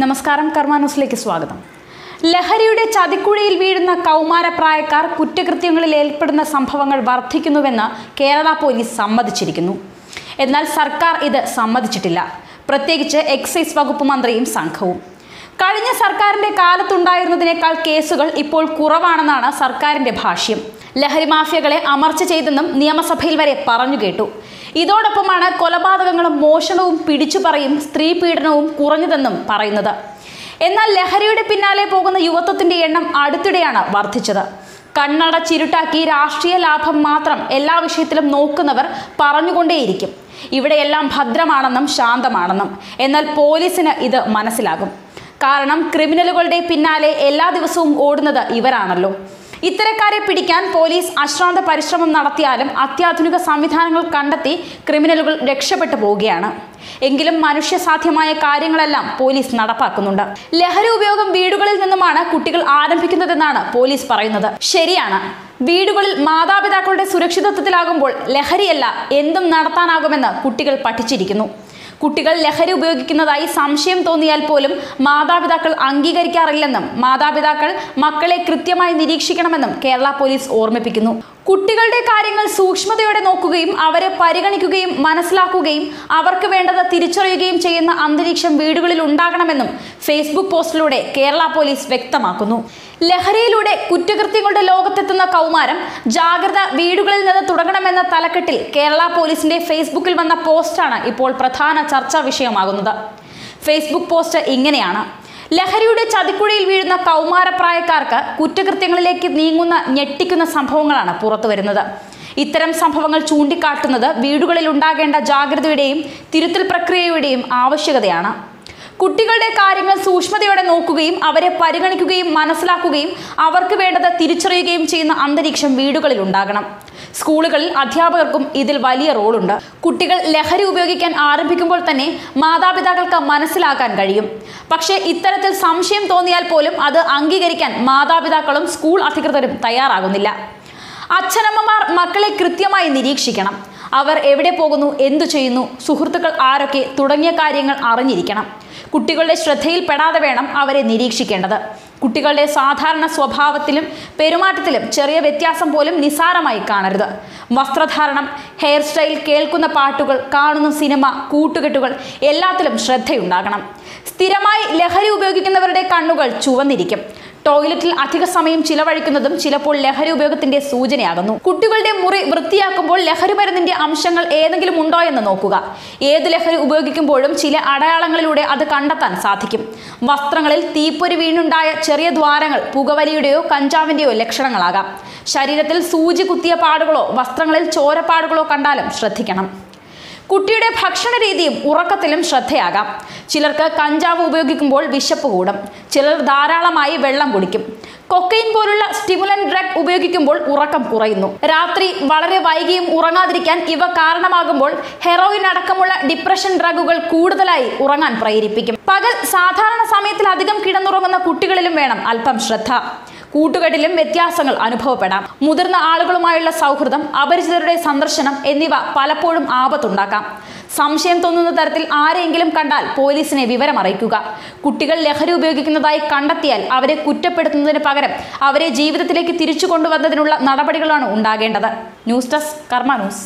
നമസ്കാരം, കർമ്മ ന്യൂസിലേക്ക് സ്വാഗതം. ലഹരിയുടെ ചതിക്കുഴിയിൽ വീഴുന്ന കൗമാരപ്രായക്കാർ കുറ്റകൃത്യങ്ങളിൽ ഏർപ്പെടുന്ന സംഭവങ്ങൾ വർദ്ധിക്കുന്നുവെന്ന് കേരള പോലീസ് സമ്മതിച്ചിരിക്കുന്നു. എന്നാൽ സർക്കാർ ഇത് സമ്മതിച്ചിട്ടില്ല, പ്രത്യേകിച്ച് എക്സൈസ് വകുപ്പ് മന്ത്രിയും സംഘവും. കഴിഞ്ഞ സർക്കാരിന്റെ കാലത്തുണ്ടായിരുന്നതിനേക്കാൾ കേസുകൾ ഇപ്പോൾ കുറവാണെന്നാണ് സർക്കാരിന്റെ ഭാഷ്യം. ലഹരി മാഫിയകളെ അമർച്ച ചെയ്തെന്നും നിയമസഭയിൽ വരെ പറഞ്ഞു കേട്ടു. ഇതോടൊപ്പമാണ് കൊലപാതകങ്ങളും മോഷണവും പിടിച്ചുപറിയും സ്ത്രീ പീഡനവും കുറഞ്ഞതെന്നും പറയുന്നത്. എന്നാൽ ലഹരിയുടെ പിന്നാലെ പോകുന്ന യുവത്വത്തിന്റെ എണ്ണം അടുത്തിടെയാണ് വർദ്ധിച്ചത്. കണ്ണടച്ചിരുട്ടാക്കി രാഷ്ട്രീയ ലാഭം മാത്രം എല്ലാ വിഷയത്തിലും നോക്കുന്നവർ പറഞ്ഞുകൊണ്ടേയിരിക്കും ഇവിടെയെല്ലാം ഭദ്രമാണെന്നും ശാന്തമാണെന്നും. എന്നാൽ പോലീസിന് ഇത് മനസ്സിലാകും. കാരണം ക്രിമിനലുകളുടെ പിന്നാലെ എല്ലാ ദിവസവും ഓടുന്നത് ഇവരാണല്ലോ. ഇത്തരക്കാരെ പിടിക്കാൻ പോലീസ് അശ്രാന്ത പരിശ്രമം നടത്തിയാലും അത്യാധുനിക സംവിധാനങ്ങൾ കണ്ടെത്തി ക്രിമിനലുകൾ രക്ഷപ്പെട്ടു പോവുകയാണ്. എങ്കിലും മനുഷ്യസാധ്യമായ കാര്യങ്ങളെല്ലാം പോലീസ് നടപ്പാക്കുന്നുണ്ട്. ലഹരി ഉപയോഗം വീടുകളിൽ നിന്നുമാണ് കുട്ടികൾ ആരംഭിക്കുന്നതെന്നാണ് പോലീസ് പറയുന്നത്. ശരിയാണ്, വീടുകളിൽ മാതാപിതാക്കളുടെ സുരക്ഷിതത്വത്തിലാകുമ്പോൾ ലഹരിയല്ല എന്തും നടത്താനാകുമെന്ന് കുട്ടികൾ പഠിച്ചിരിക്കുന്നു. കുട്ടികൾ ലഹരി ഉപയോഗിക്കുന്നതായി സംശയം തോന്നിയാൽ പോലും മാതാപിതാക്കൾ അംഗീകരിക്കാറില്ലെന്നും മാതാപിതാക്കൾ മക്കളെ കൃത്യമായി നിരീക്ഷിക്കണമെന്നും കേരള പോലീസ് ഓർമ്മിപ്പിക്കുന്നു. കുട്ടികളുടെ കാര്യങ്ങൾ സൂക്ഷ്മതയോടെ നോക്കുകയും അവരെ പരിഗണിക്കുകയും മനസ്സിലാക്കുകയും അവർക്ക് വേണ്ടത് തിരിച്ചറിയുകയും ചെയ്യുന്ന അന്തരീക്ഷം വീടുകളിൽ ഉണ്ടാകണമെന്നും ഫേസ്ബുക്ക് പോസ്റ്റിലൂടെ കേരള പോലീസ് വ്യക്തമാക്കുന്നു. ലഹരിയിലൂടെ കുറ്റകൃത്യങ്ങളുടെ ലോകത്തെത്തുന്ന കൗമാരം ജാഗ്രത വീടുകളിൽ നിന്ന് തുടങ്ങണമെന്ന തലക്കെട്ടിൽ കേരള പോലീസിന്റെ ഫേസ്ബുക്കിൽ വന്ന പോസ്റ്റാണ് ഇപ്പോൾ പ്രധാന ചർച്ചാ വിഷയമാകുന്നത്. ഫേസ്ബുക്ക് പോസ്റ്റ് ഇങ്ങനെയാണ്: ലഹരിയുടെ ചതിക്കുഴിയിൽ വീഴുന്ന കൗമാരപ്രായക്കാർക്ക് കുറ്റകൃത്യങ്ങളിലേക്ക് നീങ്ങുന്ന ഞെട്ടിക്കുന്ന സംഭവങ്ങളാണ് പുറത്തുവരുന്നത്. ഇത്തരം സംഭവങ്ങൾ ചൂണ്ടിക്കാട്ടുന്നത് വീടുകളിൽ ഉണ്ടാകേണ്ട ജാഗ്രതയുടെയും തിരുത്തൽ പ്രക്രിയയുടെയും ആവശ്യകതയാണ്. കുട്ടികളുടെ കാര്യങ്ങൾ സൂക്ഷ്മതയോടെ നോക്കുകയും അവരെ പരിഗണിക്കുകയും മനസ്സിലാക്കുകയും അവർക്ക് വേണ്ടത് തിരിച്ചറിയുകയും ചെയ്യുന്ന അന്തരീക്ഷം വീടുകളിൽ ഉണ്ടാകണം. സ്കൂളുകളിൽ അധ്യാപകർക്കും ഇതിൽ വലിയ റോളുണ്ട്. കുട്ടികൾ ലഹരി ഉപയോഗിക്കാൻ ആരംഭിക്കുമ്പോൾ തന്നെ മാതാപിതാക്കൾക്ക് മനസ്സിലാക്കാൻ കഴിയും. പക്ഷേ ഇത്തരത്തിൽ സംശയം തോന്നിയാൽ പോലും അത് അംഗീകരിക്കാൻ മാതാപിതാക്കളും സ്കൂൾ അധികൃതരും തയ്യാറാകുന്നില്ല. അച്ഛനമ്മമാർ മക്കളെ കൃത്യമായി നിരീക്ഷിക്കണം. അവർ എവിടെ പോകുന്നു, എന്തു ചെയ്യുന്നു, സുഹൃത്തുക്കൾ ആരൊക്കെ തുടങ്ങിയ കാര്യങ്ങൾ അറിഞ്ഞിരിക്കണം. കുട്ടികളുടെ ശ്രദ്ധയിൽപ്പെടാതെ വേണം അവരെ നിരീക്ഷിക്കേണ്ടത്. കുട്ടികളുടെ സാധാരണ സ്വഭാവത്തിലും പെരുമാറ്റത്തിലും ചെറിയ വ്യത്യാസം പോലും നിസ്സാരമായി കാണരുത്. വസ്ത്രധാരണം, ഹെയർ സ്റ്റൈൽ, കേൾക്കുന്ന പാട്ടുകൾ, കാണുന്ന സിനിമ, കൂട്ടുകെട്ടുകൾ എല്ലാത്തിലും ശ്രദ്ധയുണ്ടാകണം. സ്ഥിരമായി ലഹരി ഉപയോഗിക്കുന്നവരുടെ കണ്ണുകൾ ചുവന്നിരിക്കും. ടോയ്ലറ്റിൽ അധിക സമയം ചിലവഴിക്കുന്നതും ചിലപ്പോൾ ലഹരി ഉപയോഗത്തിന്റെ സൂചനയാകുന്നു. കുട്ടികളുടെ മുറി വൃത്തിയാക്കുമ്പോൾ ലഹരി മരുന്നിന്റെ അംശങ്ങൾ ഏതെങ്കിലും ഉണ്ടോ എന്ന് നോക്കുക. ഏത് ലഹരി ഉപയോഗിക്കുമ്പോഴും ചില അടയാളങ്ങളിലൂടെ അത് കണ്ടെത്താൻ സാധിക്കും. വസ്ത്രങ്ങളിൽ തീപ്പൊരി വീണുണ്ടായ ചെറിയ ദ്വാരങ്ങൾ പുകവലിയുടെയോ കഞ്ചാവിന്റെയോ ലക്ഷണങ്ങളാകാം. ശരീരത്തിൽ സൂചി കുത്തിയ പാടുകളോ വസ്ത്രങ്ങളിൽ ചോരപ്പാടുകളോ കണ്ടാലും ശ്രദ്ധിക്കണം. കുട്ടിയുടെ ഭക്ഷണ രീതിയും ഉറക്കത്തിലും ശ്രദ്ധയാകാം. ചിലർക്ക് കഞ്ചാവ് ഉപയോഗിക്കുമ്പോൾ വിശപ്പ് കൂടും. ചിലർ ധാരാളമായി വെള്ളം കുടിക്കും. കൊക്കൈൻ പോലുള്ള സ്റ്റിമുലന്റ് ഡ്രഗ് ഉപയോഗിക്കുമ്പോൾ ഉറക്കം കുറയുന്നു. രാത്രി വളരെ വൈകിയും ഉറങ്ങാതിരിക്കാൻ ഇവ കാരണമാകുമ്പോൾ ഹെറോയിൻ അടക്കമുള്ള ഡിപ്രഷൻ ഡ്രഗുകൾ കൂടുതലായി ഉറങ്ങാൻ പ്രേരിപ്പിക്കും. പകൽ സാധാരണ സമയത്തിലധികം കിടന്നുറങ്ങുന്ന കുട്ടികളിലും വേണം അല്പം ശ്രദ്ധ. കൂട്ടുകെട്ടിലും വ്യത്യാസങ്ങൾ അനുഭവപ്പെടാം. മുതിർന്ന ആളുകളുമായുള്ള സൗഹൃദം, അപരിചിതരുടെ സന്ദർശനം എന്നിവ പലപ്പോഴും ആപത്തുണ്ടാക്കാം. സംശയം തോന്നുന്ന തരത്തിൽ ആരെങ്കിലും കണ്ടാൽ പോലീസിനെ വിവരം അറിയിക്കുക. കുട്ടികൾ ലഹരി ഉപയോഗിക്കുന്നതായി കണ്ടെത്തിയാൽ അവരെ കുറ്റപ്പെടുത്തുന്നതിന് പകരം അവരെ ജീവിതത്തിലേക്ക് തിരിച്ചു കൊണ്ടുവന്നതിനുള്ള നടപടികളാണ് ഉണ്ടാകേണ്ടത്. ന്യൂസ് ഡെസ്ക്, കർമ്മ ന്യൂസ്.